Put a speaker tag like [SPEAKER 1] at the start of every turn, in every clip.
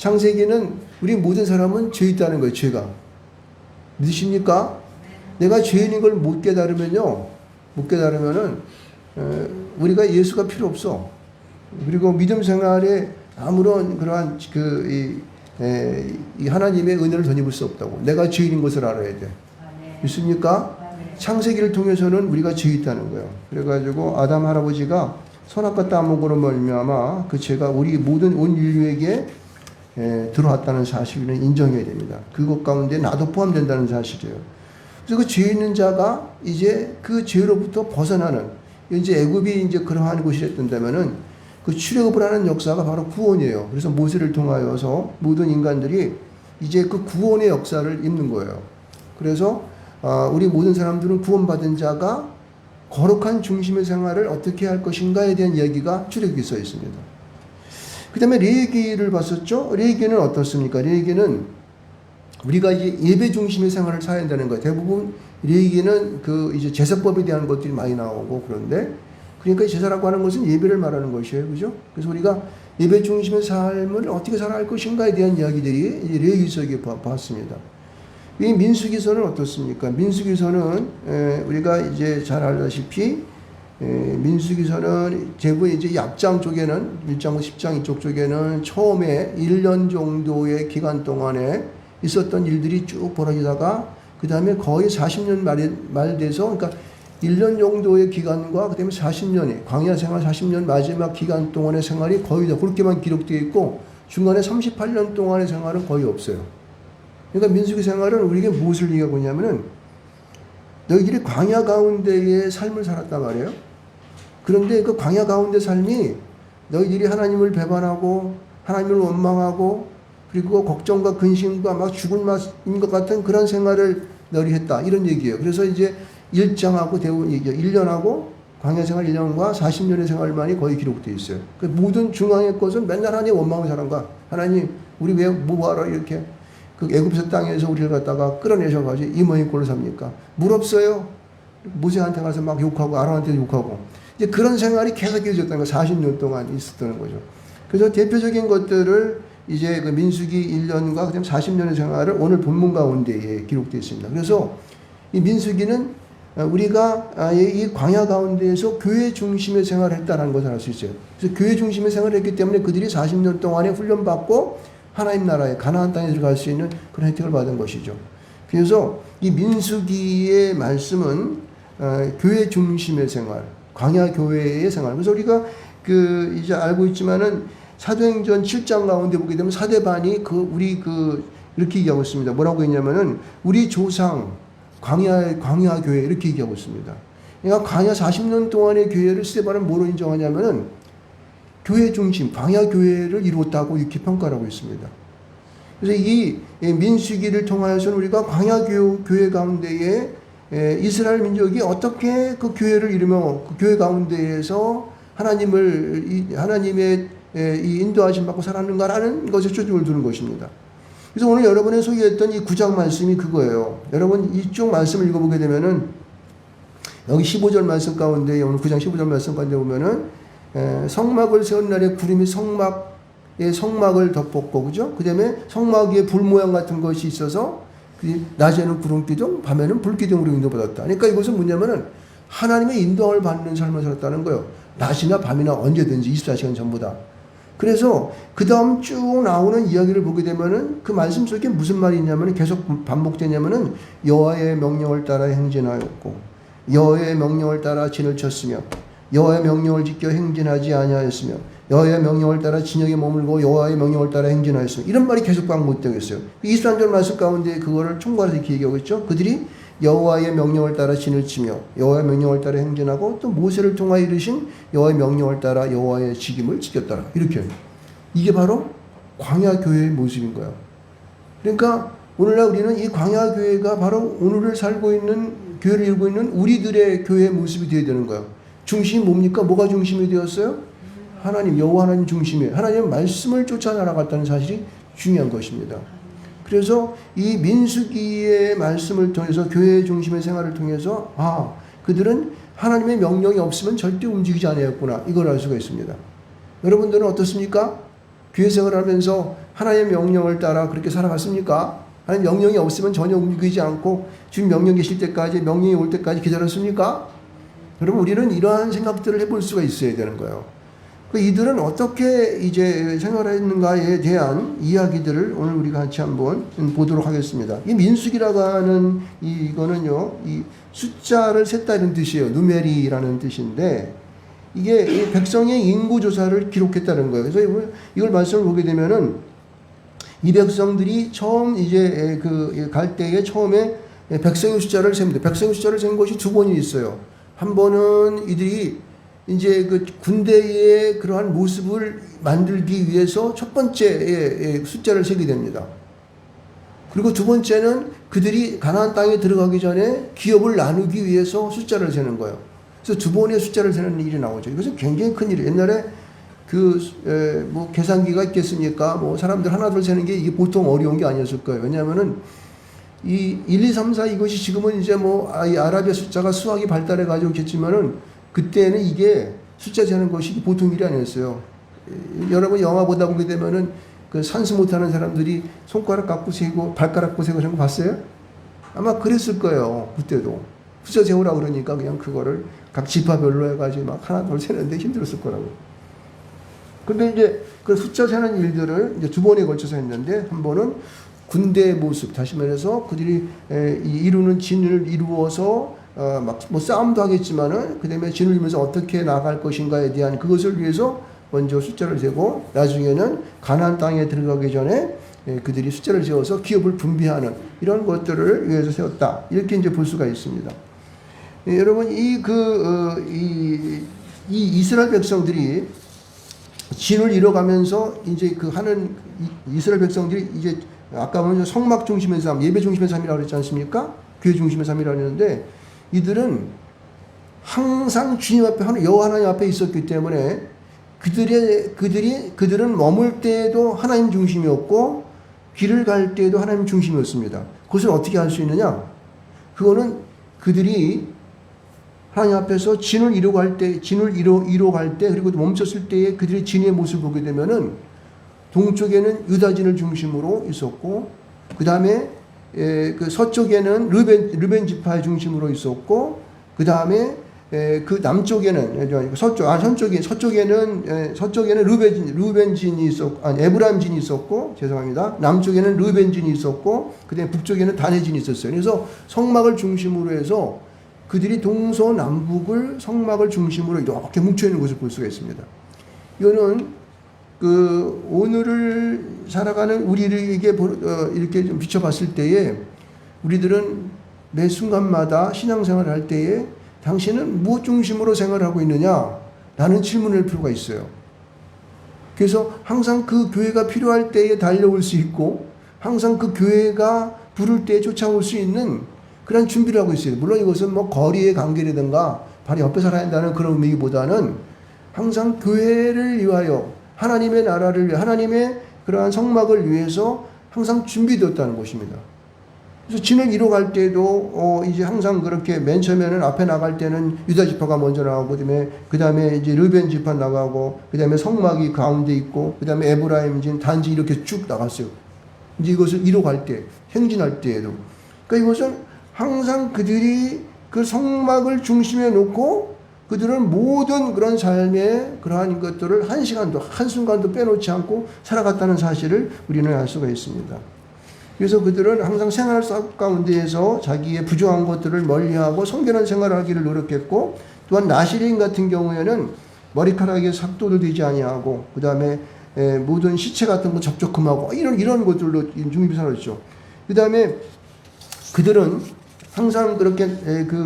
[SPEAKER 1] 창세기는 우리 모든 사람은 죄 있다는 거예요. 죄가. 믿으십니까? 내가 죄인인 걸 못 깨달으면요. 못 깨달으면은 우리가 예수가 필요 없어. 그리고 믿음 생활에 아무런 그러한 이 하나님의 은혜를 덧입을 수 없다고. 내가 죄인인 것을 알아야 돼. 믿습니까? 창세기를 통해서는 우리가 죄 있다는 거예요. 그래가지고 아담 할아버지가 선악과 따먹으로 말미암아 그 죄가 우리 모든 온 인류에게 들어왔다는 사실을 인정해야 됩니다. 그것 가운데 나도 포함된다는 사실이에요. 그래서 그 죄 있는 자가 이제 그 죄로부터 벗어나는, 이제 애굽이 이제 그러한 곳이랬던다면은 그 출애굽을 하는 역사가 바로 구원이에요. 그래서 모세를 통하여서 모든 인간들이 이제 그 구원의 역사를 입는 거예요. 그래서 우리 모든 사람들은 구원받은 자가 거룩한 중심의 생활을 어떻게 할 것인가에 대한 이야기가 출애굽기에 써 있습니다. 그 다음에 레위기를 봤었죠? 레위기는 어떻습니까? 레위기는 우리가 이제 예배 중심의 생활을 살아야 한다는 거예요. 대부분 레위기는 그 이제 제사법에 대한 것들이 많이 나오고, 그런데 그러니까 제사라고 하는 것은 예배를 말하는 것이에요. 그죠? 그래서 우리가 예배 중심의 삶을 어떻게 살아갈 것인가에 대한 이야기들이 이제 레위기서에 봤습니다. 이 민수기서는 어떻습니까? 민수기서는 우리가 이제 잘 알다시피 민수기서는 대부분 이제 앞장 쪽에는 1장, 10장 이쪽 쪽에는 처음에 1년 정도의 기간 동안에 있었던 일들이 쭉 벌어지다가 그 다음에 거의 40년 말 돼서, 그러니까 1년 정도의 기간과 그 다음에 40년이 광야 생활 40년 마지막 기간 동안의 생활이 거의 다 그렇게만 기록되어 있고, 중간에 38년 동안의 생활은 거의 없어요. 그러니까 민수기 생활은 우리에게 무엇을 얘기하고 있냐면은 너희들이 광야 가운데의 삶을 살았단 말이에요. 그런데 그 광야 가운데 삶이 너희들이 하나님을 배반하고 하나님을 원망하고 그리고 걱정과 근심과 막 죽을 맛인 것 같은 그런 생활을 너희 했다, 이런 얘기예요. 그래서 이제 1장하고 대부분 얘기해요. 1년하고 광야 생활 1년과 40년의 생활만이 거의 기록되어 있어요. 그 모든 중앙의 것은 맨날 하나님 원망을 사는 거야. 하나님 우리 왜 뭐하러 이렇게 그 애굽에서 땅에서 우리를 갖다가 끌어내셔가지고 이 모양 꼴로 삽니까? 물 없어요. 모세한테 가서 막 욕하고 아론한테 욕하고 이제 그런 생활이 계속 이어졌다는 거, 40년 동안 있었다는 거죠. 그래서 대표적인 것들을 이제 그 민수기 1년과 그다음 40년의 생활을 오늘 본문 가운데에 기록되어 있습니다. 그래서 이 민수기는 우리가 이 광야 가운데에서 교회 중심의 생활을 했다는 것을 알 수 있어요. 그래서 교회 중심의 생활을 했기 때문에 그들이 40년 동안에 훈련받고 하나님 나라에 가나안 땅에 들어갈 수 있는 그런 혜택을 받은 것이죠. 그래서 이 민수기의 말씀은 교회 중심의 생활, 광야 교회의 생활. 그래서 우리가 그 이제 알고 있지만은 사도행전 7장 가운데 보게 되면 사대반이 이렇게 얘기하고 있습니다. 뭐라고 했냐면은 우리 조상 광야 교회 이렇게 얘기하고 있습니다. 그러니까 광야 40년 동안의 교회를 사대반은 뭐로 인정하냐면은 교회 중심, 광야 교회를 이루었다고 이렇게 평가를 하고 있습니다. 그래서 이 민수기를 통하여서는 우리가 광야 교회 가운데에 이스라엘 민족이 어떻게 그 교회를 이루며 그 교회 가운데에서 하나님의 이 인도하심 받고 살았는가라는 것에 초점을 두는 것입니다. 그래서 오늘 여러분이 소개했던 이 9장 말씀이 그거예요. 여러분 이쪽 말씀을 읽어보게 되면은 여기 15절 말씀 가운데, 오늘 9장 15절 말씀 가운데 보면은 성막을 세운 날에 구름이 성막을 덮었고, 그죠? 그 다음에 성막 위에 불 모양 같은 것이 있어서 낮에는 구름 기둥, 밤에는 불 기둥으로 인도받았다. 그러니까 이것은 뭐냐면은 하나님의 인도함을 받는 삶을 살았다는 거예요. 낮이나 밤이나 언제든지 24시간 전부 다. 그래서 그 다음 쭉 나오는 이야기를 보게 되면은 그 말씀 속에 무슨 말이 있냐면은 계속 반복되냐면은 여호와의 명령을 따라 행진하였고, 여호와의 명령을 따라 진을 쳤으며, 여호와의 명령을 지켜 행진하지 아니하였으며, 여호와의 명령을 따라 진영에 머물고 여호와의 명령을 따라 행진하였으며, 이런 말이 계속 반복되고 있어요. 23절 말씀 가운데 그거를 총괄해서 이렇게 얘기하고 있죠. 그들이 여호와의 명령을 따라 진을 치며 여호와의 명령을 따라 행진하고 또 모세를 통하여 이르신 여호와의 명령을 따라 여호와의 직임을 지켰더라. 이렇게. 이게 바로 광야 교회의 모습인 거예요. 그러니까 오늘날 우리는 이 광야 교회가 바로 오늘을 살고 있는, 교회를 이루고 있는 우리들의 교회의 모습이 되어야 되는 거예요. 중심이 뭡니까? 뭐가 중심이 되었어요? 하나님, 여호와 하나님 중심이에요. 하나님의 말씀을 쫓아 나아갔다는 사실이 중요한 것입니다. 그래서 이 민수기의 말씀을 통해서 교회 중심의 생활을 통해서 그들은 하나님의 명령이 없으면 절대 움직이지 않았구나, 이걸 알 수가 있습니다. 여러분들은 어떻습니까? 교회 생활하면서 하나님의 명령을 따라 그렇게 살아갔습니까? 하나님 명령이 없으면 전혀 움직이지 않고 주님 명령 계실 때까지, 명령이 올 때까지 기다렸습니까? 여러분, 우리는 이러한 생각들을 해볼 수가 있어야 되는 거예요. 이들은 어떻게 이제 생활했는가에 대한 이야기들을 오늘 우리가 같이 한번 보도록 하겠습니다. 이 민수기라고 하는 이거는요, 이 숫자를 셌다 이런 뜻이에요. 누메리라는 뜻인데, 이게 백성의 인구 조사를 기록했다는 거예요. 그래서 이걸 말씀을 보게 되면은 이 백성들이 처음 이제 갈 때에 처음에 백성의 숫자를 셉니다. 백성의 숫자를 센 것이 두 번이 있어요. 한 번은 이들이 이제 그 군대의 그러한 모습을 만들기 위해서 첫 번째 숫자를 세게 됩니다. 그리고 두 번째는 그들이 가나안 땅에 들어가기 전에 기업을 나누기 위해서 숫자를 세는 거예요. 그래서 두 번의 숫자를 세는 일이 나오죠. 이것은 굉장히 큰 일이에요. 옛날에 뭐 계산기가 있겠습니까? 뭐 사람들 하나둘 세는 게 이게 보통 어려운 게 아니었을 거예요. 왜냐하면은 이 1, 2, 3, 4 이것이 지금은 이제 뭐 이 아라비아 숫자가 수학이 발달해 가지고 있겠지만은 그때는 이게 숫자 세는 것이 보통 일이 아니었어요. 여러분 영화 보다 보게 되면은 그 산수 못하는 사람들이 손가락 갖고 세고 발가락 갖고 세고 그런 거 봤어요? 아마 그랬을 거예요. 그때도 숫자 세우라 그러니까 그냥 그거를 각 지파별로 해가지고 막 하나 둘 세는데 힘들었을 거라고. 근데 이제 그 숫자 세는 일들을 이제 두 번에 걸쳐서 했는데, 한 번은 군대의 모습, 다시 말해서 그들이 이루는 진을 이루어서 막 뭐 싸움도 하겠지만은 그다음에 진을 이루면서 어떻게 나갈 것인가에 대한 그것을 위해서 먼저 숫자를 세고, 나중에는 가나안 땅에 들어가기 전에 그들이 숫자를 세워서 기업을 분배하는 이런 것들을 위해서 세웠다. 이렇게 이제 볼 수가 있습니다. 여러분, 이 이스라엘 백성들이 진을 이뤄가면서 이제 하는 이스라엘 백성들이 이제 아까 먼저 성막 중심의 삶, 예배 중심의 삶이라고 그랬지 않습니까? 교회 중심의 삶이라고 했는데, 이들은 항상 주님 앞에, 여호와 하나님 앞에 있었기 때문에 그들은 머물 때에도 하나님 중심이었고 길을 갈 때에도 하나님 중심이었습니다. 그것을 어떻게 할 수 있느냐? 그거는 그들이 하나님 앞에서 진을 이뤄갈 때, 그리고 멈췄을 때에 그들의 진의 모습을 보게 되면은 동쪽에는 유다진을 중심으로 있었고, 그 다음에 그 서쪽에는 르벤 지파의 중심으로 있었고, 그 다음에 그 남쪽에는 서쪽에는 르벤진이 있었고, 에브라임진이 있었고, 죄송합니다. 남쪽에는 르벤진이 있었고, 그다음에 북쪽에는 다네진이 있었어요. 그래서 성막을 중심으로 해서 그들이 동서남북을 성막을 중심으로 이렇게 뭉쳐 있는 것을 볼 수가 있습니다. 이거는 오늘을 살아가는 우리에게 이렇게 좀 비춰봤을 때에, 우리들은 매 순간마다 신앙생활을 할 때에 당신은 무엇 중심으로 생활하고 있느냐? 라는 질문을 할 필요가 있어요. 그래서 항상 그 교회가 필요할 때에 달려올 수 있고, 항상 그 교회가 부를 때에 쫓아올 수 있는 그런 준비를 하고 있어요. 물론 이것은 뭐 거리의 관계라든가 바로 옆에 살아야 한다는 그런 의미보다는 항상 교회를 위하여, 하나님의 나라를 위해, 하나님의 그러한 성막을 위해서 항상 준비되었다는 것입니다. 그래서 진을 이뤄갈 때도 이제 항상 그렇게 맨 처음에는 앞에 나갈 때는 유다 지파가 먼저 나가고, 그다음에 이제 르벤 지파 나가고, 그다음에 성막이 가운데 있고, 그다음에 에브라임진, 단지 이렇게 쭉 나갔어요. 이제 이것을 이뤄갈 때, 행진할 때에도. 그러니까 이것은 항상 그들이 그 성막을 중심에 놓고 그들은 모든 그런 삶의 그러한 것들을 한순간도 빼놓지 않고 살아갔다는 사실을 우리는 알 수가 있습니다. 그래서 그들은 항상 생활 가운데에서 자기의 부족한 것들을 멀리하고 성결한 생활을 하기를 노력했고, 또한 나시린 같은 경우에는 머리카락에 삭도도 되지 아니하고, 그 다음에 모든 시체 같은 거 접촉금하고 이런 것들로 중립이 살았죠. 그 다음에 그들은 항상 그렇게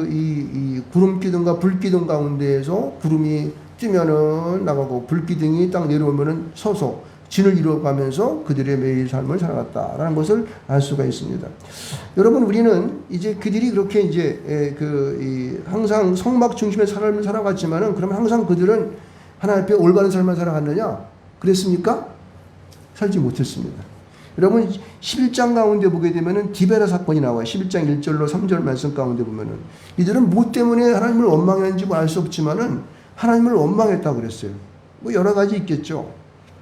[SPEAKER 1] 이 구름 기둥과 불 기둥 가운데에서 구름이 뜨면은 나가고 불기둥이 딱 내려오면은 서서 진을 이루어가면서 그들의 매일 삶을 살아갔다라는 것을 알 수가 있습니다. 여러분, 우리는 이제 그들이 그렇게 이제 항상 성막 중심의 삶을 살아갔지만은, 그러면 항상 그들은 하나님 앞에 올바른 삶을 살아갔느냐? 그랬습니까? 살지 못했습니다. 여러분, 11장 가운데 보게 되면은 디베라 사건이 나와요. 11장 1절로 3절 말씀 가운데 보면은 이들은 뭐 때문에 하나님을 원망했는지 알 수 없지만은 하나님을 원망했다고 그랬어요. 뭐 여러 가지 있겠죠.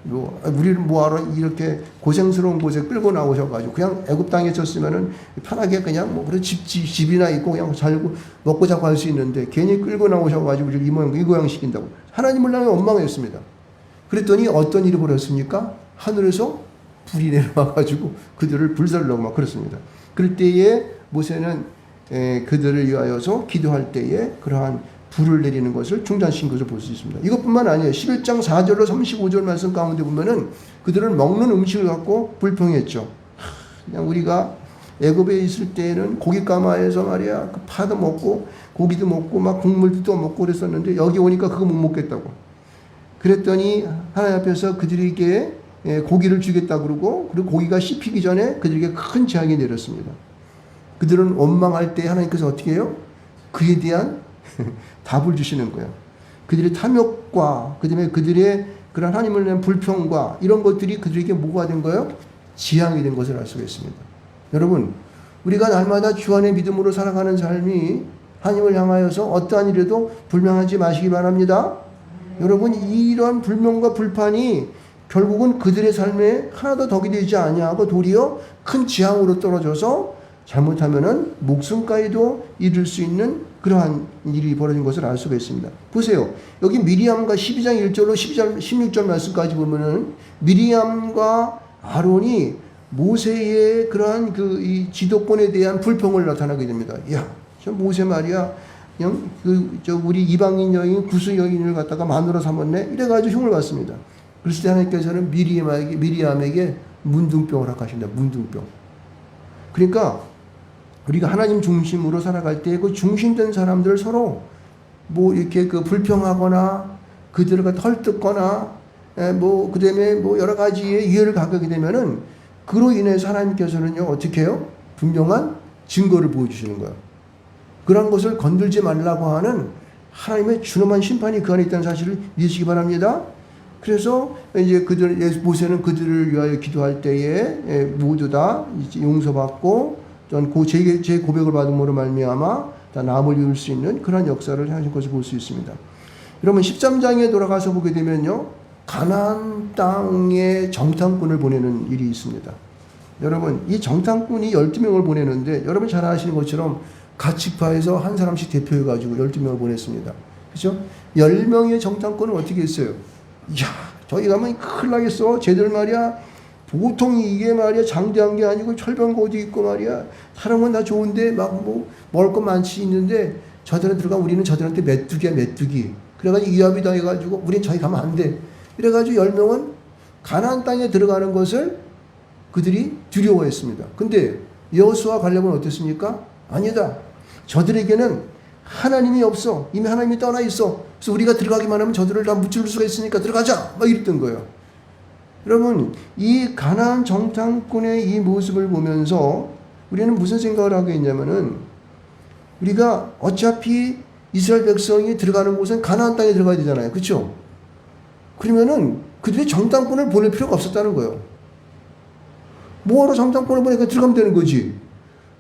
[SPEAKER 1] 우리를 뭐하러 이렇게 고생스러운 곳에 끌고 나오셔가지고 그냥 애굽 땅에 있었으면은 편하게 그냥 뭐 그런 집이나 있고 그냥 살고 먹고 자고 할 수 있는데 괜히 끌고 나오셔가지고 우리를 이 모양 시킨다고 하나님을 향해 원망했습니다. 그랬더니 어떤 일이 벌어졌습니까? 하늘에서 불이 내려와가지고 그들을 불살르고 막 그렇습니다. 그럴 때에 모세는 그들을 위하여서 기도할 때에 그러한 불을 내리는 것을 중단시킨 것을 볼 수 있습니다. 이것뿐만 아니에요. 11장 4절로 35절 말씀 가운데 보면은 그들은 먹는 음식을 갖고 불평했죠. 그냥 우리가 애굽에 있을 때에는 고깃가마에서 말이야 그 파도 먹고 고기도 먹고 막 국물도 먹고 그랬었는데 여기 오니까 그거 못 먹겠다고. 그랬더니 하나님 앞에서 그들에게 고기를 주겠다 그러고 그리고 고기가 씹히기 전에 그들에게 큰 재앙이 내렸습니다. 그들은 원망할 때 하나님께서 어떻게 해요? 그에 대한 답을 주시는 거예요. 그들의 탐욕과 그다음에 그들의 그런 하나님을 대한 불평과 이런 것들이 그들에게 뭐가 된 거예요? 지향이 된 것을 알 수가 있습니다. 여러분, 우리가 날마다 주 안의 믿음으로 살아가는 삶이 하나님을 향하여서 어떠한 일에도 불명하지 마시기 바랍니다. 여러분, 이런 불명과 불판이 결국은 그들의 삶에 하나도 덕이 되지 아니하고 도리어 큰 지향으로 떨어져서 잘못하면은 목숨까지도 잃을 수 있는 그러한 일이 벌어진 것을 알 수가 있습니다. 보세요. 여기 미리암과 12장 1절로 16절 말씀까지 보면은 미리암과 아론이 모세의 그러한 이 지도권에 대한 불평을 나타나게 됩니다. 야, 저 모세 말이야. 그냥 우리 이방인 여인 구스 여인을 갖다가 마누라 삼았네. 이래가지고 흉을 받습니다. 그랬을 때 하나님께서는 미리암에게 문둥병을 허락하신다. 문둥병. 그러니까 우리가 하나님 중심으로 살아갈 때 그 중심된 사람들 서로 뭐 이렇게 그 불평하거나 그들을 헐뜯거나 뭐 그다음에 뭐 여러 가지의 이해를 갖게 되면은 그로 인해서 하나님께서는요 어떻게 해요? 분명한 증거를 보여주시는 거예요. 그런 것을 건들지 말라고 하는 하나님의 준엄한 심판이 그 안에 있다는 사실을 믿으시기 바랍니다. 그래서 이제 모세는 그들을 위하여 기도할 때에 모두 다 용서받고 제 고백을 받음으로 말미암아 다 남을 이룰 수 있는 그런 역사를 하신 것을 볼 수 있습니다. 여러분 13장에 돌아가서 보게 되면요. 가나안 땅에 정탐꾼을 보내는 일이 있습니다. 여러분 이 정탐꾼이 12명을 보내는데 여러분 잘 아시는 것처럼 각 지파에서 한 사람씩 대표해가지고 12명을 보냈습니다. 그렇죠? 10명의 정탐꾼은 어떻게 했어요? 이야 저기 가면 큰일 나겠어. 쟤들 말이야. 보통 이게 말이야 장대한 게 아니고 철병 옷이 있고 말이야 사람은 다 좋은데 막 뭐 먹을 것 많지 있는데 저들은 들어가 우리는 저들한테 메뚜기야 메뚜기. 그래가지고 위협이 당해가지고 우린 저기 가면 안 돼. 이래가지고 10명은 가나안 땅에 들어가는 것을 그들이 두려워했습니다. 근데 여호수아 갈렙은 어땠습니까? 아니다. 저들에게는 하나님이 없어. 이미 하나님이 떠나 있어. 그래서 우리가 들어가기만 하면 저들을 다 무찌를 수가 있으니까 들어가자. 막 이랬던 거예요. 여러분 이 가나안 정탐꾼의 이 모습을 보면서 우리는 무슨 생각을 하게 했냐면은 우리가 어차피 이스라엘 백성이 들어가는 곳은 가나안 땅에 들어가야 되잖아요. 그렇죠? 그러면은 그들이 정탐꾼을 보낼 필요가 없었다는 거예요. 뭐하러 정탐꾼을 보내니까 들어가면 되는 거지.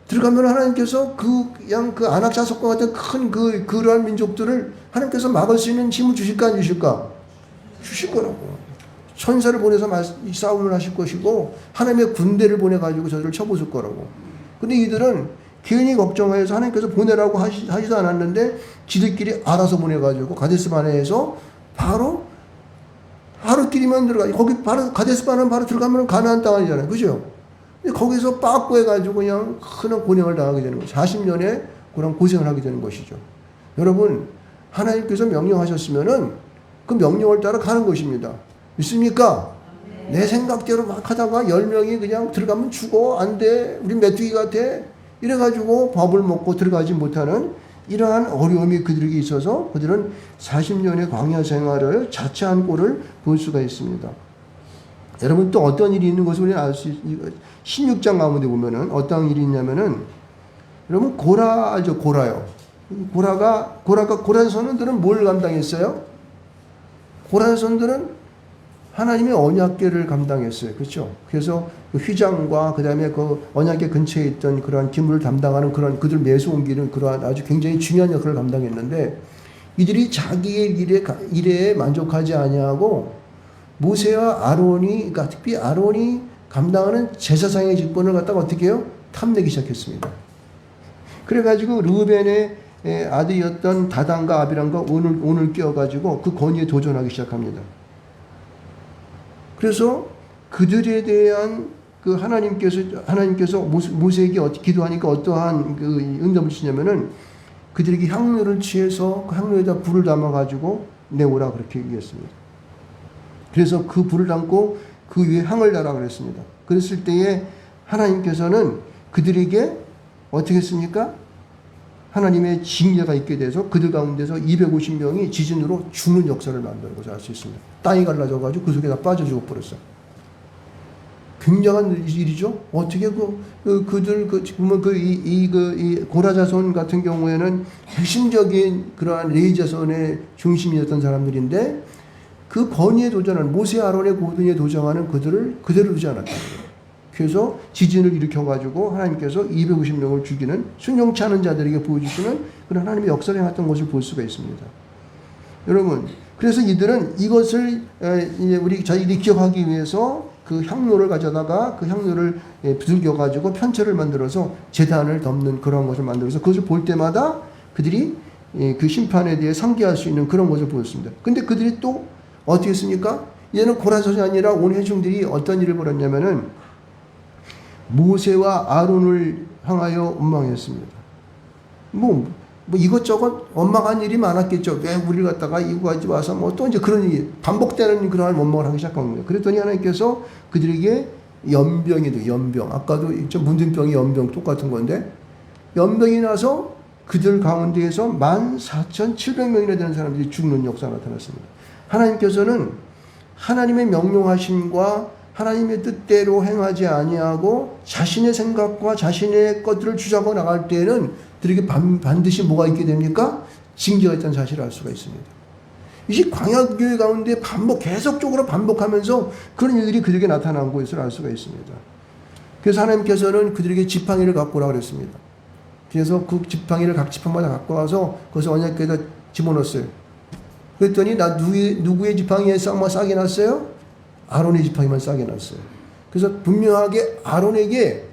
[SPEAKER 1] 들어가면 하나님께서 그 안악자석과 같은 큰 그러한 민족들을 하나님께서 막을 수 있는 힘을 주실까 안 주실까? 주실 거라고. 천사를 보내서 싸움을 하실 것이고 하나님의 군대를 보내가지고 저들을 쳐부술 거라고. 근데 이들은 괜히 걱정해서 하나님께서 보내라고 하지도 않았는데 지들끼리 알아서 보내가지고 가데스바네에서 바로 하루끼리만 거기 바로 가데스바네 바로 들어가면 가나안 땅 아니잖아요. 그죠? 근데 거기서 빠꾸 해가지고 그냥 큰 고생을 당하게 되는 거죠. 40년의 그런 고생을 하게 되는 것이죠. 여러분 하나님께서 명령하셨으면은 그 명령을 따라 가는 것입니다. 믿습니까? 내 생각대로 막 하다가 10명이 그냥 들어가면 죽어. 안 돼. 우리 메뚜기 같아. 이래가지고 밥을 먹고 들어가지 못하는 이러한 어려움이 그들에게 있어서 그들은 40년의 광야 생활을 자처한 꼴을 볼 수가 있습니다. 여러분 또 어떤 일이 있는 것을 우리는 알 수 있어요. 16장 가운데 보면은 어떤 일이 있냐면은 여러분 고라 알죠? 고라요. 고라 선원들은 뭘 감당했어요? 고라 선원들은 하나님의 언약궤를 감당했어요. 그렇죠? 그래서 그 휘장과 그다음에 그 언약궤 근처에 있던 그러한 기물을 담당하는 그런 그들 매수 옮기는 그러한 아주 굉장히 중요한 역할을 감당했는데 이들이 자기의 일에 만족하지 아니하고 모세와 아론이, 그러니까 특히 아론이 감당하는 제사장의 직분을 갖다가 어떻게 해요? 탐내기 시작했습니다. 그래가지고 르우벤의 아들이었던 다단과 아비람과 온을 끼워가지고 그 권위에 도전하기 시작합니다. 그래서 그들에 대한 그 하나님께서 모세에게 기도하니까 어떠한 그 응답을 주냐면은 그들에게 향료를 취해서 그 향료에다 불을 담아가지고 내오라 그렇게 얘기했습니다. 그래서 그 불을 담고 그 위에 향을 내라 그랬습니다. 그랬을 때에 하나님께서는 그들에게 어떻게 했습니까? 하나님의 징계가 있게 돼서 그들 가운데서 250명이 지진으로 죽는 역사를 만드는 것을 알 수 있습니다. 땅이 갈라져가지고 그 속에 다 빠져 죽어버렸어요. 굉장한 일이죠. 어떻게 그들 이 고라 자손 같은 경우에는 핵심적인 그러한 레위 자손의 중심이었던 사람들인데 그 권위에 도전하는 모세 아론의 권위에 도전하는 그들을 그대로 두지 않았다는 거예요. 그래서 지진을 일으켜가지고 하나님께서 250명을 죽이는 순종치 않은 자들에게 보여주시는 그런 하나님의 역사를 행했던 것을 볼 수가 있습니다. 여러분, 그래서 이들은 이것을 저희들이 기억하기 위해서 그 향로를 가져다가 그 향로를 부들겨가지고 편체를 만들어서 제단을 덮는 그런 것을 만들어서 그것을 볼 때마다 그들이 그 심판에 대해 상기할 수 있는 그런 것을 보였습니다. 근데 그들이 또 어떻게 했습니까? 얘는 고라선이 아니라 온 회중들이 어떤 일을 벌였냐면은 모세와 아론을 향하여 원망했습니다. 뭐 이것저것 원망한 일이 많았겠죠. 왜 우리를 갖다가 이거 가지 와서 또 이제 그런 일이 반복되는 그런 원망을 하기 시작한 거예요. 그랬더니 하나님께서 그들에게 연병. 아까도 문둥병이 연병 똑같은 건데 연병이 나서 그들 가운데에서 14,700명이나 되는 사람들이 죽는 역사가 나타났습니다. 하나님께서는 하나님의 명령하심과 하나님의 뜻대로 행하지 아니하고 자신의 생각과 자신의 것들을 주장하고 나갈 때에는 그들에게 반드시 뭐가 있게 됩니까? 징계가 있다는 사실을 알 수가 있습니다. 이제 광야교회 가운데 계속적으로 반복하면서 그런 일들이 그들에게 나타난 것을 알 수가 있습니다. 그래서 하나님께서는 그들에게 지팡이를 갖고 오라고 그랬습니다. 그래서 그 지팡이를 각 지팡마다 갖고 와서 거기서 언약궤에다 집어넣었어요. 그랬더니 누구의 지팡이에 싸게 났어요? 아론의 지팡이만 싸게 났어요. 그래서 분명하게 아론에게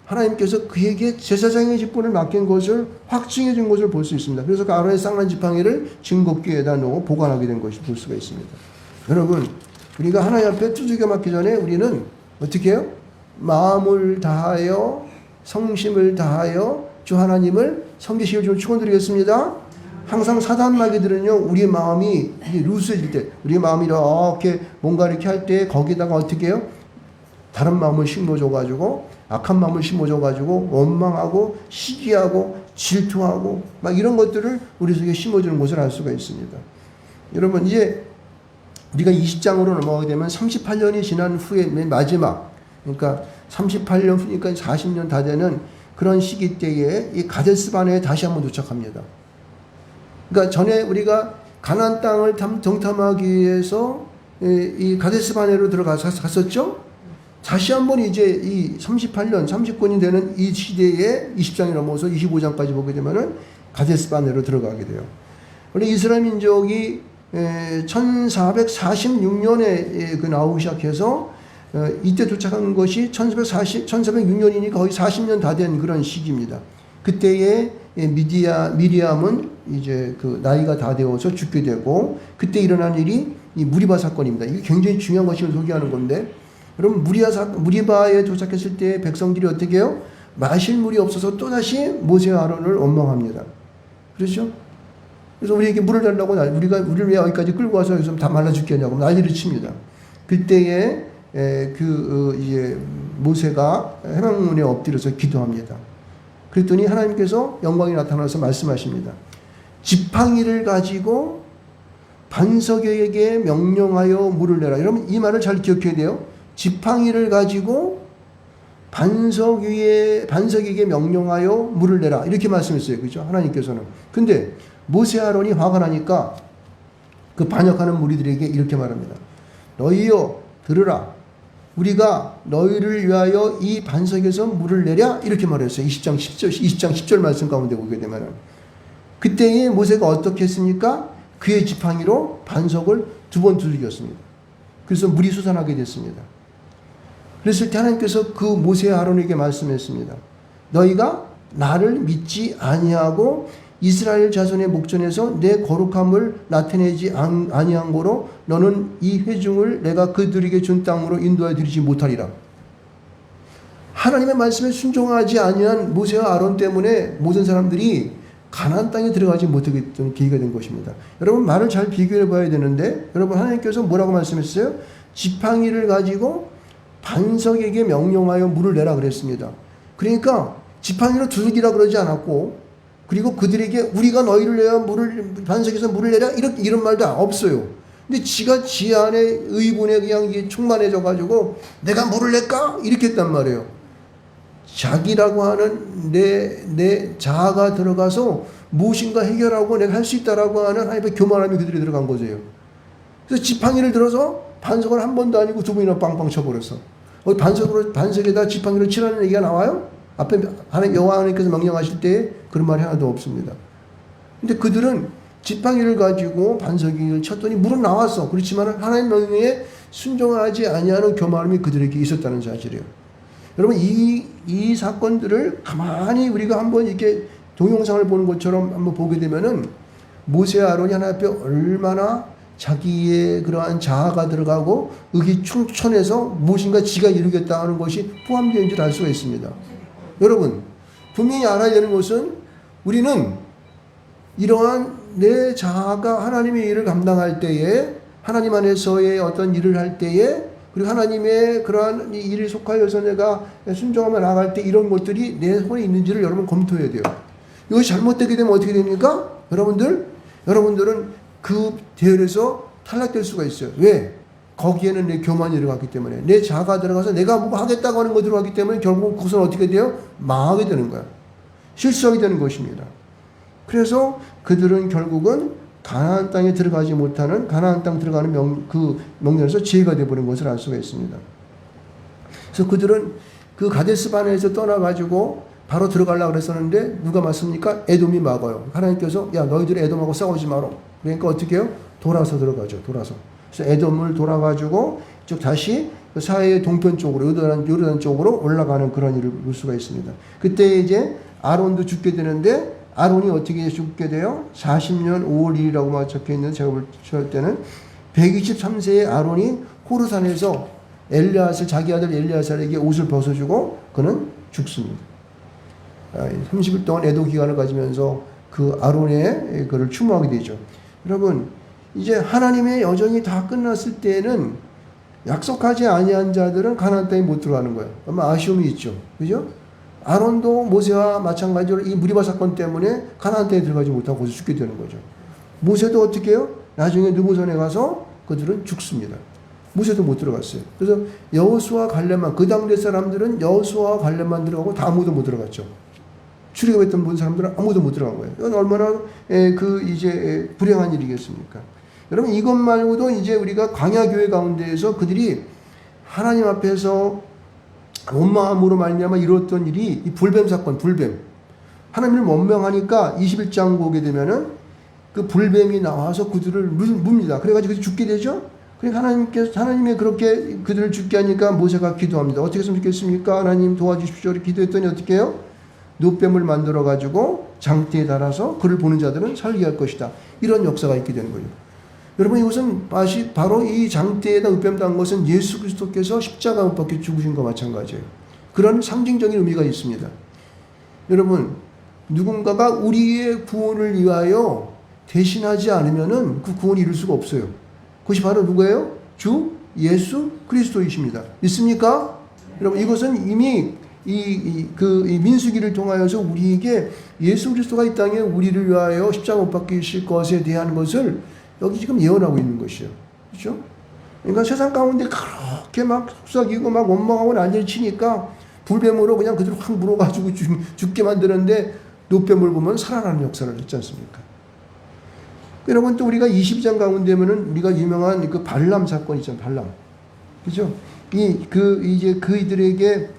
[SPEAKER 1] 하나님께서 그에게 제사장의 직분을 맡긴 것을 확증해 준 것을 볼 수 있습니다. 그래서 그 아론의 쌍난 지팡이를 증거궤에다 놓고 보관하게 된 것을 볼 수가 있습니다. 여러분, 우리가 하나님 앞에 두들겨 맞기 전에 우리는 어떻게 해요? 마음을 다하여 성심을 다하여 주 하나님을 섬기시길 좀 축원드리겠습니다. 항상 사단 마귀들은요, 우리의 마음이 루스해질 때, 우리의 마음이 이렇게 뭔가 이렇게 할 때 거기다가 어떻게 해요? 다른 마음을 심어줘가지고, 악한 마음을 심어줘가지고, 원망하고, 시기하고, 질투하고, 막 이런 것들을 우리 속에 심어주는 것을 알 수가 있습니다. 여러분, 이제 우리가 20장으로 넘어가게 되면 38년이 지난 후에 맨 마지막, 그러니까 38년 후니까 40년 다 되는 그런 시기 때에 이 가데스 바네에 다시 한번 도착합니다. 그러니까 전에 우리가 가나안 땅을 정탐하기 위해서 이 가데스 바네로 갔었죠. 다시 한번 이제 이 38년, 39년이 되는 이 시대에 20장이 넘어서 25장까지 보게 되면은 가데스 바네로 들어가게 돼요. 원래 이스라엘 민족이 1446년에 나오기 시작해서 이때 도착한 것이 1406년이니까 거의 40년 다 된 그런 시기입니다. 그때에 미리암은 이제 그 나이가 다 되어서 죽게 되고 그때 일어난 일이 이 무리바 사건입니다. 이게 굉장히 중요한 것을 소개하는 건데 여러분 무리바에 도착했을 때 백성들이 어떻게 해요? 마실 물이 없어서 또다시 모세와 아론을 원망합니다. 그렇죠? 그래서 우리에게 물을 달라고 우리를 왜 여기까지 끌고 와서 여기서 다 말라 죽겠냐고 난리를 칩니다. 그때에 이제 모세가 해방문에 엎드려서 기도합니다. 그랬더니 하나님께서 영광이 나타나서 말씀하십니다. 지팡이를 가지고 반석에게 명령하여 물을 내라. 여러분 이 말을 잘 기억해야 돼요. 지팡이를 가지고 반석에게 명령하여 물을 내라. 이렇게 말씀했어요. 그렇죠? 하나님께서는. 근데 모세 아론이 화가 나니까 그 반역하는 무리들에게 이렇게 말합니다. 너희여 들으라. 우리가 너희를 위하여 이 반석에서 물을 내랴? 이렇게 말했어요. 20장 10절 말씀 가운데 보게 되면 그때에 모세가 어떻게 했습니까? 그의 지팡이로 반석을 2번 두들겼습니다. 그래서 물이 솟아나게 됐습니다. 그랬을 때 하나님께서 그 모세 아론에게 말씀했습니다. 너희가 나를 믿지 아니하고 이스라엘 자손의 목전에서 내 거룩함을 나타내지 아니한 거로 너는 이 회중을 내가 그들에게 준 땅으로 인도하여 드리지 못하리라. 하나님의 말씀에 순종하지 아니한 모세와 아론 때문에 모든 사람들이 가나안 땅에 들어가지 못하게 된 계기가 된 것입니다. 여러분 말을 잘 비교해 봐야 되는데 여러분 하나님께서 뭐라고 말씀했어요? 지팡이를 가지고 반석에게 명령하여 물을 내라 그랬습니다. 그러니까 지팡이로 두들기라 그러지 않았고 그리고 그들에게 우리가 너희를 내어 물을 반석에서 물을 내라 이런 말도 없어요. 근데 지가 지 안에 의분에 그냥 충만해져 가지고 내가 물을 낼까 이렇게 했단 말이에요. 자기라고 하는 내 자아가 들어가서 무엇인가 해결하고 내가 할 수 있다라고 하는 하나님의 교만함이 그들이 들어간 거죠. 그래서 지팡이를 들어서 반석을 한 번도 아니고 두 번이나 빵빵 쳐버렸어. 반석에다 지팡이로 치라는 얘기가 나와요? 앞에 여호와 하나님께서 명령하실 때 그런 말이 하나도 없습니다. 근데 그들은 지팡이를 가지고 반석을 쳤더니 물은 나왔어. 그렇지만 하나님 명령에 순종하지 아니하는 교만함이 그들에게 있었다는 사실이에요. 여러분 이 사건들을 가만히 우리가 한번 이렇게 동영상을 보는 것처럼 한번 보게 되면은 모세와 아론이 하나님 앞에 얼마나 자기의 그러한 자아가 들어가고 의기충천해서 무엇인가 지가 이루겠다 하는 것이 포함되어 있는 줄 알 수가 있습니다. 여러분 분명히 알아야 되는 것은 우리는 이러한 내 자아가 하나님의 일을 감당할 때에 하나님 안에서의 어떤 일을 할 때에 그리고 하나님의 그러한 일에 속하여서 내가 순종하며 나아갈 때 이런 것들이 내 손에 있는지를 여러분 검토해야 돼요. 이것이 잘못되게 되면 어떻게 됩니까? 여러분들은 그 대열에서 탈락될 수가 있어요. 왜? 거기에는 내 교만이 들어갔기 때문에 내 자아가 들어가서 내가 뭐 하겠다고 하는 거 들어갔기 때문에 결국 그것은 어떻게 돼요? 망하게 되는 거야. 실수하게 되는 것입니다. 그래서 그들은 결국은 가나안 땅에 들어가지 못하는 가나안 땅 들어가는 명령에서 지혜가 되어버린 것을 알 수가 있습니다. 그래서 그들은 그 가데스 바네에서 떠나가지고 바로 들어가려고 그랬었는데 누가 맞습니까? 에돔이 막아요. 하나님께서 야 너희들이 에돔하고 싸우지 마라. 그러니까 어떻게 해요? 돌아서 들어가죠. 돌아서. 그래서 에돔을 돌아가지고 쭉 다시 사해의 동편 쪽으로 요르단 쪽으로 올라가는 그런 일을 볼 수가 있습니다. 그때 이제 아론도 죽게 되는데 아론이 어떻게 죽게 돼요? 40년 5월 1일이라고 적혀 있는 제가 볼 때는 123세의 아론이 호르산에서 자기 아들 엘리아살에게 옷을 벗어주고 그는 죽습니다. 30일 동안 애도 기간을 가지면서 그 아론의 그를 추모하게 되죠. 여러분 이제 하나님의 여정이 다 끝났을 때는 약속하지 아니한 자들은 가나안 땅에 못 들어가는 거예요. 아마 아쉬움이 있죠. 그죠? 아론도 모세와 마찬가지로 이 무리바 사건 때문에 가나안 땅에 들어가지 못하고 거기서 죽게 되는 거죠. 모세도 어떻게 해요? 나중에 느보산에 가서 그들은 죽습니다. 모세도 못 들어갔어요. 그래서 여호수아 갈렙만 그 당대 사람들은 여호수아 갈렙만 들어가고 다 아무도 못 들어갔죠. 출애굽했던 모든 사람들은 아무도 못 들어간 거예요. 이건 얼마나 불행한 일이겠습니까? 여러분 이것 말고도 이제 우리가 광야 교회 가운데에서 그들이 하나님 앞에서 온 마음으로 말미암아 이루었던 일이 이 불뱀 사건, 불뱀. 하나님을 원망하니까 21장 보게 되면은 그 불뱀이 나와서 그들을 뭅니다. 그래가지고 죽게 되죠. 그러니까 하나님이 그렇게 그들을 죽게 하니까 모세가 기도합니다. 어떻게 했으면 좋겠습니까? 하나님 도와주십시오. 이렇게 기도했더니 어떻게 해요? 노뱀을 만들어가지고 장대에 달아서 그를 보는 자들은 살게 할 것이다. 이런 역사가 있게 되는 거예요. 여러분 이것은 바로 이 장대에다 노뱀 단 것은 예수 그리스도께서 십자가 못 박혀 죽으신 것과 마찬가지예요. 그런 상징적인 의미가 있습니다. 여러분 누군가가 우리의 구원을 위하여 대신하지 않으면은 그 구원을 이룰 수가 없어요. 그것이 바로 누구예요? 주 예수 그리스도이십니다. 믿습니까? 여러분 이것은 이미 이 민수기를 통하여서 우리에게 예수 그리스도가 이 땅에 우리를 위하여 십자가 못 박히실 것에 대한 것을 여기 지금 예언하고 있는 것이요. 그렇죠? 그러니까 세상 가운데 그렇게 막 속삭이고 막 원망하고 난리를 치니까 불뱀으로 그냥 그들 확 물어가지고 죽게 만드는데 노뱀을 보면 살아나는 역사를 했지 않습니까? 여러분 또 우리가 22장 가운데 보면은 우리가 유명한 그 발람 사건 있잖아요. 발람. 그죠? 이제 그이들에게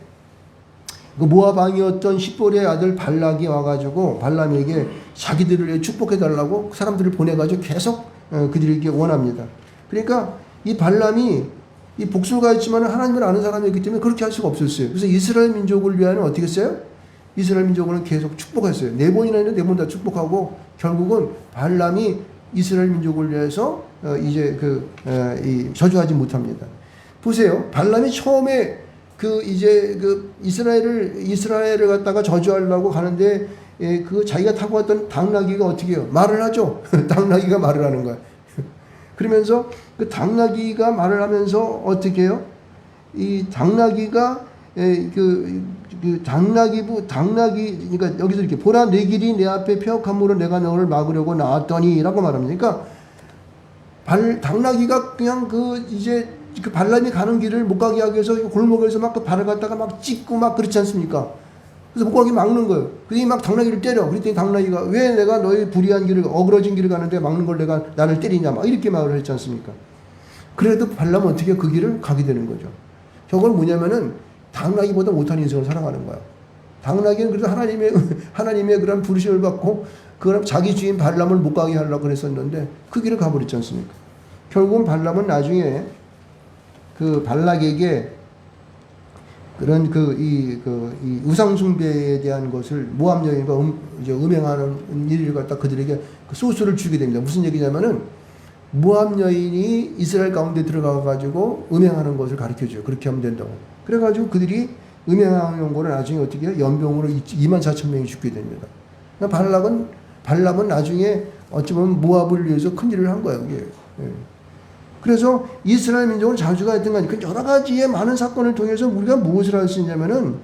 [SPEAKER 1] 그 모압 왕이었던 십볼의 아들 발락이 와가지고 발람에게 자기들을 축복해달라고 사람들을 보내가지고 계속 그들에게 원합니다. 그러니까 이 발람이 이 복술가 있지만 하나님을 아는 사람이었기 때문에 그렇게 할 수가 없었어요. 그래서 이스라엘 민족을 위하여는 어떻게 했어요? 이스라엘 민족은 계속 축복했어요. 4번이나 했는데 4번 다 축복하고 결국은 발람이 이스라엘 민족을 위해서 이제 저주하지 못합니다. 보세요. 발람이 처음에 이스라엘을 갖다가 저주하려고 가는데 그 자기가 타고 왔던 당나귀가 어떻게 해요? 말을 하죠. 당나귀가 말을 하는 거야. 그러면서 그 당나귀가 말을 하면서 어떻게 해요? 이 당나귀가 그러니까 여기서 이렇게 보라 내 길이 내 앞에 폐역함으로 내가 너를 막으려고 나왔더니라고 말합니다. 그러니까 당나귀가 그냥 그 발람이 가는 길을 못 가게 하기 위해서 골목에서 막 그 발을 갖다가 막 찢고 막 그렇지 않습니까? 그래서 못 가게 막는 거예요. 그랬더니 막 당나귀를 때려. 그랬더니 당나귀가 왜 내가 너의 불의한 길을 어그러진 길을 가는데 막는 걸 내가 나를 때리냐 막 이렇게 말을 했지 않습니까? 그래도 발람은 어떻게 그 길을 가게 되는 거죠. 저건 뭐냐면은 당나귀보다 못한 인생을 살아가는 거야. 당나귀는 그래서 하나님의 그런 부르심을 받고 그런 자기 주인 발람을 못 가게 하려고 그랬었는데 그 길을 가버렸지 않습니까? 결국은 발람은 나중에 그 발락에게 그런 이 우상숭배에 대한 것을 모압 여인과 음행하는 일을 갖다 그들에게 그 소스를 주게 됩니다. 무슨 얘기냐면은 모압 여인이 이스라엘 가운데 들어가가지고 음행하는 것을 가르쳐줘요. 그렇게 하면 된다고. 그래가지고 그들이 음행하는 거를 나중에 어떻게 해요? 연병으로 24,000명이 죽게 됩니다. 발람은 나중에 어찌 보면 모압을 위해서 큰 일을 한 거예요. 이게. 그래서 이스라엘 민족은 자주가 했던 건 여러 가지의 많은 사건을 통해서 우리가 무엇을 할 수 있냐면은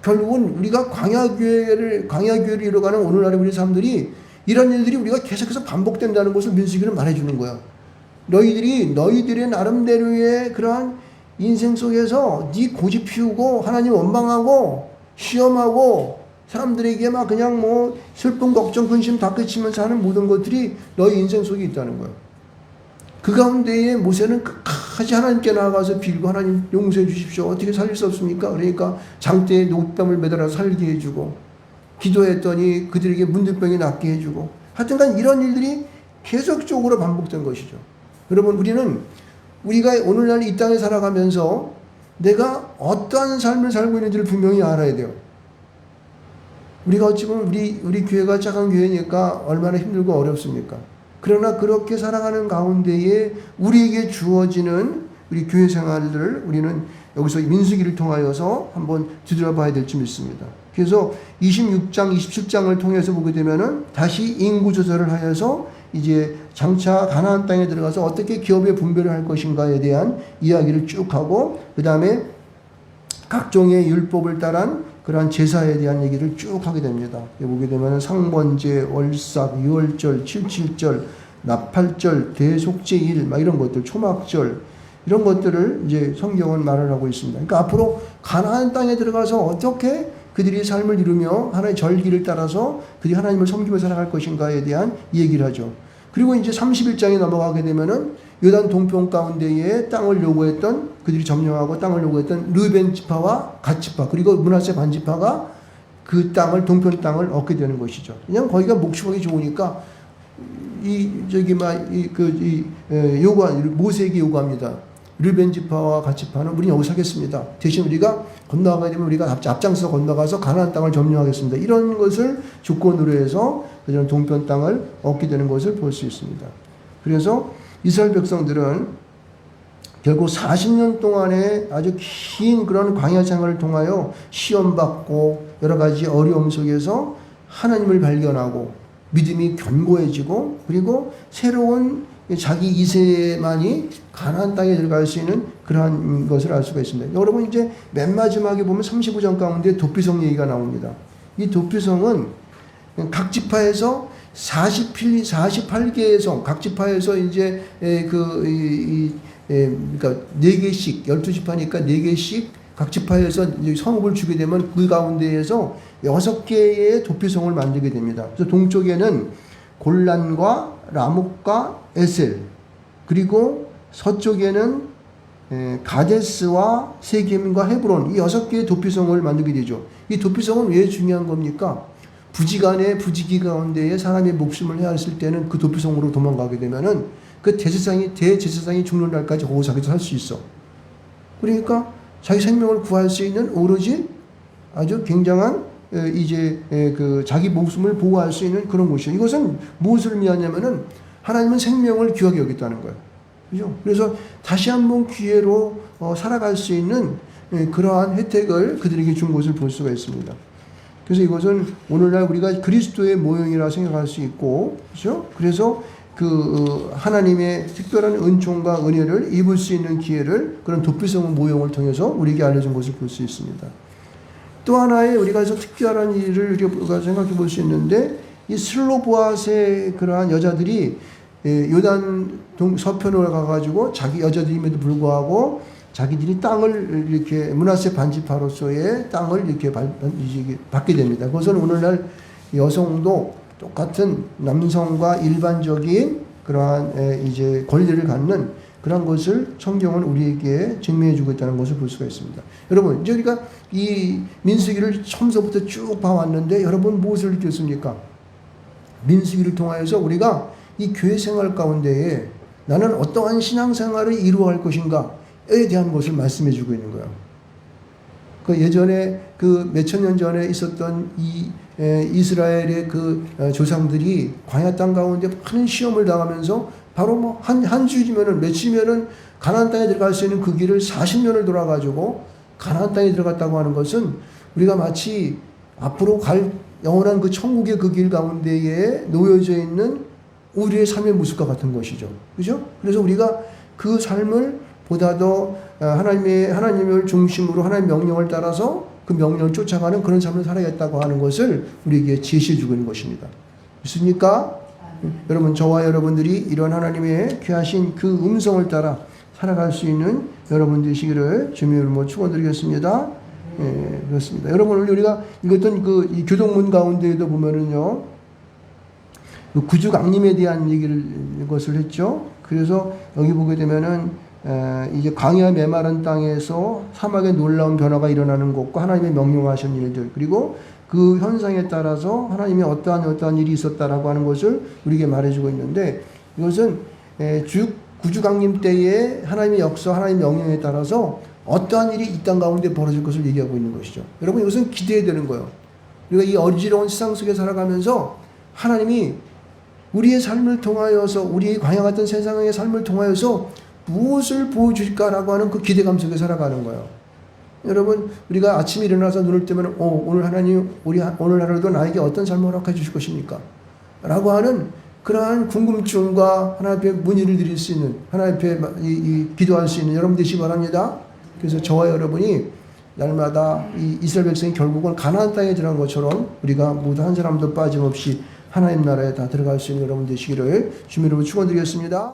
[SPEAKER 1] 결국은 우리가 광야교회를 이뤄가는 오늘날의 우리 사람들이 이런 일들이 우리가 계속해서 반복된다는 것을 민수기는 말해주는 거야. 너희들의 나름대로의 그러한 인생 속에서 네 고집 피우고 하나님 원망하고 시험하고 사람들에게 막 그냥 뭐 슬픔, 걱정, 근심 다 끼치면서 하는 모든 것들이 너희 인생 속에 있다는 거야. 그 가운데에 모세는 끝까지 하나님께 나아가서 빌고 하나님 용서해 주십시오. 어떻게 살릴 수 없습니까? 그러니까 장대에 노뱀을 매달아 살게 해주고 기도했더니 그들에게 문둥병이 낫게 해주고 하여튼간 이런 일들이 계속적으로 반복된 것이죠. 여러분 우리가 오늘날 이 땅에 살아가면서 내가 어떠한 삶을 살고 있는지를 분명히 알아야 돼요. 우리가 어찌 보면 우리 교회가 작은 교회니까 얼마나 힘들고 어렵습니까? 그러나 그렇게 살아가는 가운데에 우리에게 주어지는 우리 교회 생활들을 우리는 여기서 민수기를 통하여서 한번 뒤돌아봐야 될지 믿습니다. 그래서 26장, 27장을 통해서 보게 되면은 다시 인구 조사를 하여서 이제 장차 가나안 땅에 들어가서 어떻게 기업의 분배를 할 것인가에 대한 이야기를 쭉 하고 그 다음에 각종의 율법을 따른 그러한 제사에 대한 얘기를 쭉 하게 됩니다. 보게 되면 상번제, 월삭, 유월절, 칠칠절, 나팔절, 대속제일 막 이런 것들, 초막절 이런 것들을 이제 성경은 말을 하고 있습니다. 그러니까 앞으로 가나안 땅에 들어가서 어떻게 그들이 삶을 이루며 하나님의 절기를 따라서 그들이 하나님을 섬기며 살아갈 것인가에 대한 얘기를 하죠. 그리고 이제 31장에 넘어가게 되면은 요단 동편 가운데에 땅을 요구했던 그들이 점령하고 땅을 요구했던 르벤 지파와 갓 지파 그리고 므낫세 반 지파가 그 땅을 동편 땅을 얻게 되는 것이죠. 그냥 거기가 목축하기 좋으니까 모세에게 요구합니다. 르벤 지파와 갓 지파는 우리 여기 사겠습니다. 대신 우리가 건너가게 되면 우리가 앞장서 건너가서 가나안 땅을 점령하겠습니다. 이런 것을 조건으로 해서 그런 동편 땅을 얻게 되는 것을 볼 수 있습니다. 그래서 이스라엘 백성들은 결국 40년 동안의 아주 긴 그런 광야 생활을 통하여 시험받고 여러 가지 어려움 속에서 하나님을 발견하고 믿음이 견고해지고 그리고 새로운 자기 2세만이 가나안 땅에 들어갈 수 있는 그러한 것을 알 수가 있습니다. 여러분 이제 맨 마지막에 보면 35장 가운데 도피성 얘기가 나옵니다. 이 도피성은 각 지파에서 48개의 성, 각 지파에서 이제 그러니까 4개씩 12지파니까 4개씩 각 지파에서 성읍을 주게 되면 그 가운데에서 6개의 도피성을 만들게 됩니다. 그래서 동쪽에는 골란과 라목과 에셀 그리고 서쪽에는 가데스와 세겜과 헤브론 이 6개의 도피성을 만들게 되죠. 이 도피성은 왜 중요한 겁니까? 부지기 가운데에 사람의 목숨을 해야 했을 때는 그 도피성으로 도망가게 되면은 그 대제사장이 죽는 날까지 호사기도 살 수 있어. 그러니까 자기 생명을 구할 수 있는 오로지 아주 굉장한 그 자기 목숨을 보호할 수 있는 그런 곳이에요. 이것은 무엇을 의미하냐면은 하나님은 생명을 귀하게 여겼다는 거예요. 그죠? 그래서 다시 한번 기회로 살아갈 수 있는 그러한 혜택을 그들에게 준 것을 볼 수가 있습니다. 그래서 이것은 오늘날 우리가 그리스도의 모형이라 생각할 수 있고, 그렇죠? 그래서 그 하나님의 특별한 은총과 은혜를 입을 수 있는 기회를 그런 도피성의 모형을 통해서 우리에게 알려준 것을 볼 수 있습니다. 또 하나의 우리가 특별한 일을 우리가 생각해 볼 수 있는데, 이 슬로보앗의 그러한 여자들이 요단 서편으로 가가지고 자기 여자들임에도 불구하고 자기들이 땅을 이렇게 므낫세 반지파로서의 땅을 이렇게 받게 됩니다. 그것은 오늘날 여성도 똑같은 남성과 일반적인 그러한 이제 권리를 갖는 그런 것을 성경은 우리에게 증명해주고 있다는 것을 볼 수가 있습니다. 여러분, 이제 우리가 이 민수기를 처음부터 쭉 봐왔는데 여러분 무엇을 느꼈습니까? 민수기를 통하여서 우리가 이 교회 생활 가운데에 나는 어떠한 신앙생활을 이루어갈 것인가에 대한 것을 말씀해주고 있는 거예요. 그 예전에 그 몇천 년 전에 있었던 이 이스라엘의 그 조상들이 광야 땅 가운데 많은 시험을 당하면서 바로 뭐 한 주이면은 며칠이면은 가나안 땅에 들어갈 수 있는 그 길을 40년을 돌아가지고 가나안 땅에 들어갔다고 하는 것은 우리가 마치 앞으로 갈 영원한 그 천국의 그 길 가운데에 놓여져 있는 우리의 삶의 모습과 같은 것이죠. 그죠? 그래서 우리가 그 삶을 보다 더 하나님을 중심으로 하나님의 명령을 따라서 그 명령을 쫓아가는 그런 삶을 살아야겠다고 하는 것을 우리에게 제시해주고 있는 것입니다. 믿습니까? 여러분, 저와 여러분들이 이런 하나님의 귀하신 그 음성을 따라 살아갈 수 있는 여러분 되시기를 주님의 이름으로 축원드리겠습니다. 예, 그렇습니다. 여러분, 우리가 읽었던 이 교동문 가운데에도 보면은요, 그 구주강림에 대한 것을 했죠. 그래서 여기 보게 되면은 이제 광야 메마른 땅에서 사막의 놀라운 변화가 일어나는 것과 하나님의 명령하신 일들, 그리고 그 현상에 따라서 하나님이 어떠한 일이 있었다라고 하는 것을 우리에게 말해주고 있는데, 이것은 구주강림 때에 하나님의 역사, 하나님의 명령에 따라서 어떠한 일이 이 땅 가운데 벌어질 것을 얘기하고 있는 것이죠. 여러분, 이것은 기대해야 되는 거예요. 우리가 이 어지러운 세상 속에 살아가면서 하나님이 우리의 삶을 통하여서, 우리의 광야 같은 세상의 삶을 통하여서 무엇을 보여줄까라고 하는 그 기대감 속에 살아가는 거예요. 여러분, 우리가 아침에 일어나서 눈을 뜨면 오늘 하나님, 오늘 하루도 나에게 어떤 삶을 허락해 주실 것입니까? 라고 하는 그러한 궁금증과 하나님 앞에 문의를 드릴 수 있는, 하나님 앞에 기도할 수 있는 여러분 되시기 바랍니다. 그래서 저와 여러분이 날마다 이 이스라엘 백성이 결국은 가나안 땅에 들어간 것처럼 우리가 모두 한 사람도 빠짐없이 하나님 나라에 다 들어갈 수 있는 여러분 되시기를 주님으로 축원드리겠습니다.